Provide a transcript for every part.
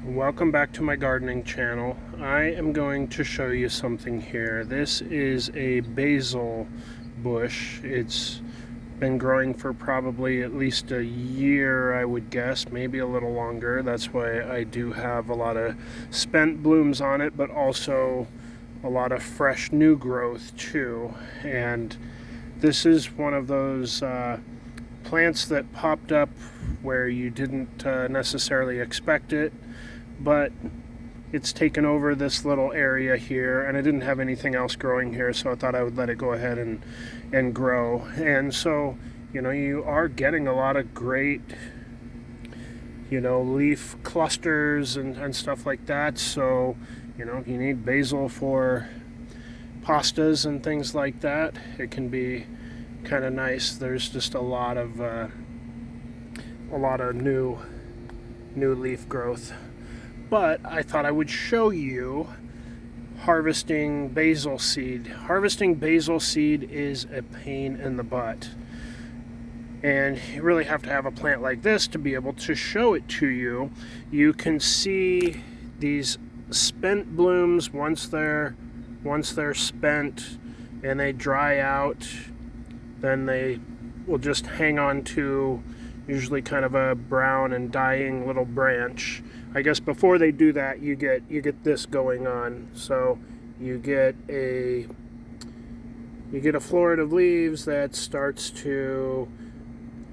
Welcome back to my gardening channel. I am going to show you something here. This is a basil bush. It's been growing for probably at least a year, I would guess, maybe a little longer. That's why I do have a lot of spent blooms on it, but also a lot of fresh new growth too. And this is one of those plants that popped up where you didn't necessarily expect it, but it's taken over this little area here, and I didn't have anything else growing here, so I thought I would let it go ahead and grow. And so, you are getting a lot of great, leaf clusters and stuff like that. So, if you need basil for pastas and things like that, it can be kind of nice. There's just a lot of new leaf growth. But I thought I would show you harvesting basil seed. Harvesting basil seed is a pain in the butt. And you really have to have a plant like this to be able to show it to you. You can see these spent blooms once they're spent and they dry out, then they will just hang on to usually kind of a brown and dying little branch. I guess before they do that, you get this going on. So you get a floret of leaves that starts to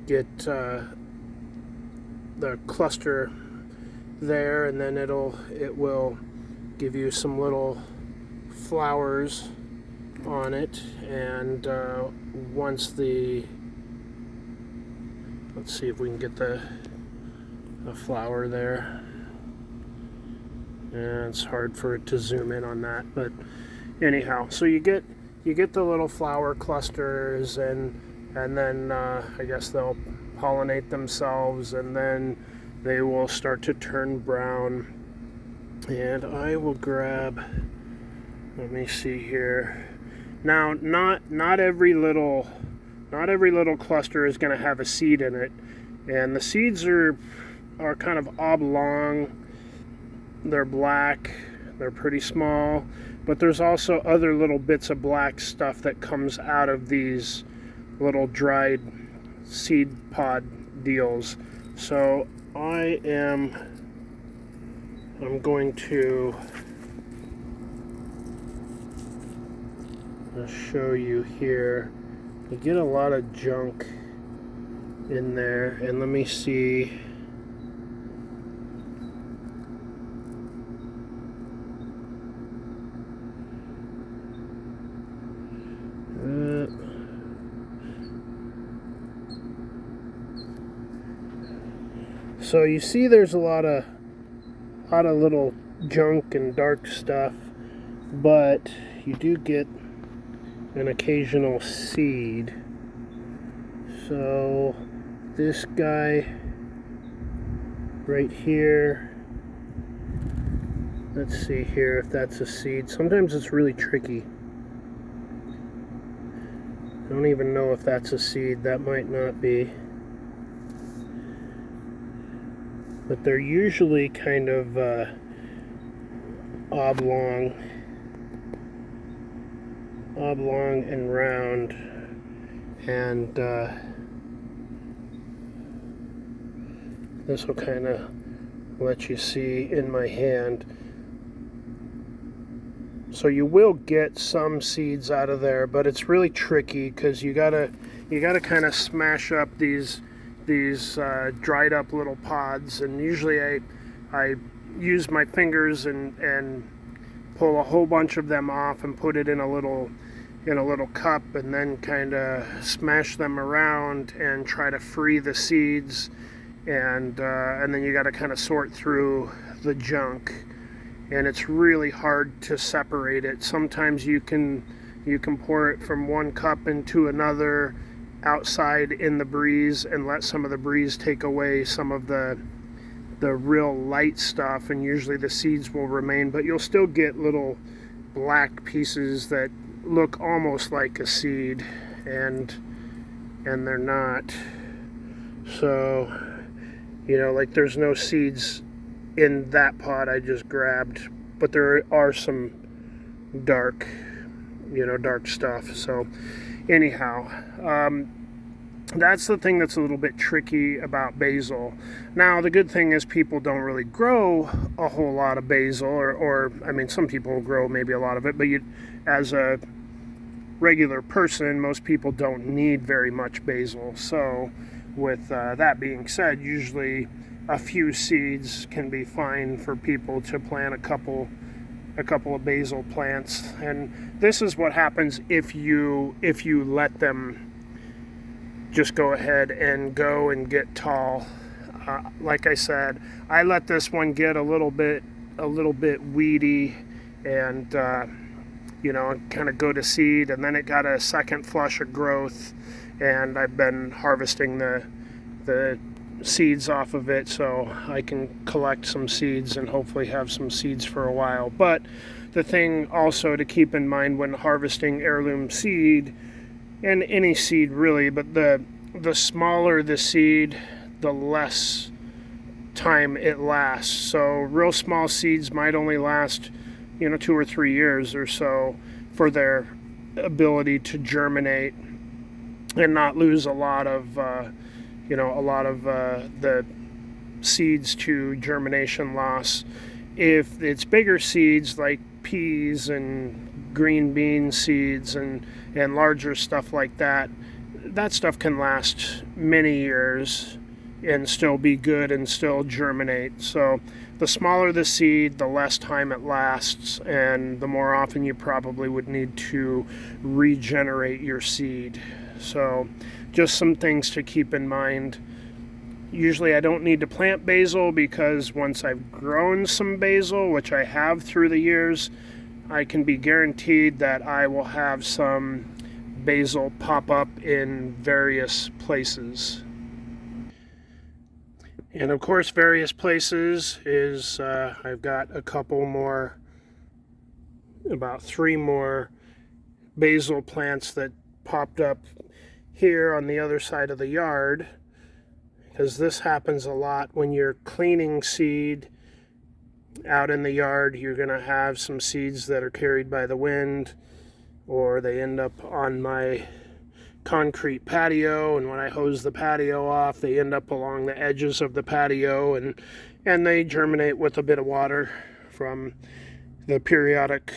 get the cluster there, and then it will give you some little flowers on it. And once let's see if we can get the flower there. And it's hard for it to zoom in on that, but anyhow, so you get the little flower clusters, and then I guess they'll pollinate themselves, and then they will start to turn brown. And I will grab, let me see here. Now, not every little cluster is going to have a seed in it, and the seeds are kind of oblong. They're black, they're pretty small, but there's also other little bits of black stuff that comes out of these little dried seed pod deals. So I'm going to show you here. You get a lot of junk in there, and let me see. So you see there's a lot of little junk and dark stuff, but you do get an occasional seed. So this guy right here, let's see here if that's a seed. Sometimes it's really tricky. I don't even know if that's a seed. That might not be. But they're usually kind of oblong and round, and this will kind of let you see in my hand. So you will get some seeds out of there, but it's really tricky because you gotta kind of smash up these dried up little pods, and usually I use my fingers and pull a whole bunch of them off and put it in a little cup, and then kind of smash them around and try to free the seeds, and then you got to kind of sort through the junk, and it's really hard to separate it. Sometimes you can pour it from one cup into another outside in the breeze and let some of the breeze take away some of the real light stuff, and usually the seeds will remain, but you'll still get little black pieces that look almost like a seed, and they're not. So like there's no seeds in that pot I just grabbed, but there are some dark, dark stuff. So anyhow, that's the thing that's a little bit tricky about basil. Now, the good thing is people don't really grow a whole lot of basil, or I mean, some people grow maybe a lot of it, but as a regular person, most people don't need very much basil. So with that being said, usually a few seeds can be fine for people to plant a couple of basil plants. And this is what happens if you let them just go ahead and get tall. Like I said, I let this one get a little bit weedy, and kind of go to seed, and then it got a second flush of growth, and I've been harvesting the seeds off of it so I can collect some seeds and hopefully have some seeds for a while. But the thing also to keep in mind when harvesting heirloom seed, and any seed really, but the smaller the seed, the less time it lasts. So real small seeds might only last 2 or 3 years or so for their ability to germinate and not lose a lot of the seeds to germination loss. If it's bigger seeds like peas and green bean seeds and larger stuff like that, that stuff can last many years and still be good and still germinate. So the smaller the seed, the less time it lasts, and the more often you probably would need to regenerate your seed. So just some things to keep in mind. Usually I don't need to plant basil, because once I've grown some basil, which I have through the years, I can be guaranteed that I will have some basil pop up in various places. And of course, various places is I've got a couple more, about 3 more basil plants that popped up here on the other side of the yard, because this happens a lot when you're cleaning seed out in the yard. You're going to have some seeds that are carried by the wind, or they end up on my concrete patio, and when I hose the patio off, they end up along the edges of the patio, and they germinate with a bit of water from the periodic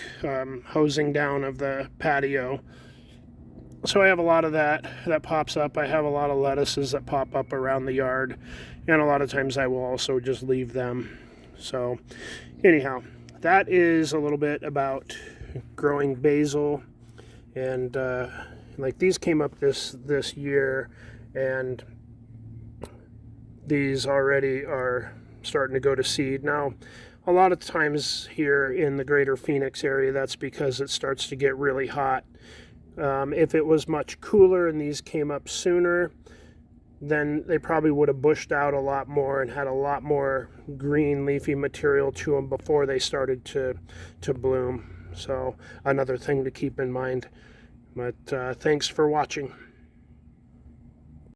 hosing down of the patio. So I have a lot of that pops up. I have a lot of lettuces that pop up around the yard, and a lot of times I will also just leave them. So anyhow, that is a little bit about growing basil. And like these came up this year, and these already are starting to go to seed. Now, a lot of times here in the greater Phoenix area, that's because it starts to get really hot. If it was much cooler and these came up sooner, then they probably would have bushed out a lot more and had a lot more green leafy material to them before they started to bloom. So another thing to keep in mind. But thanks for watching.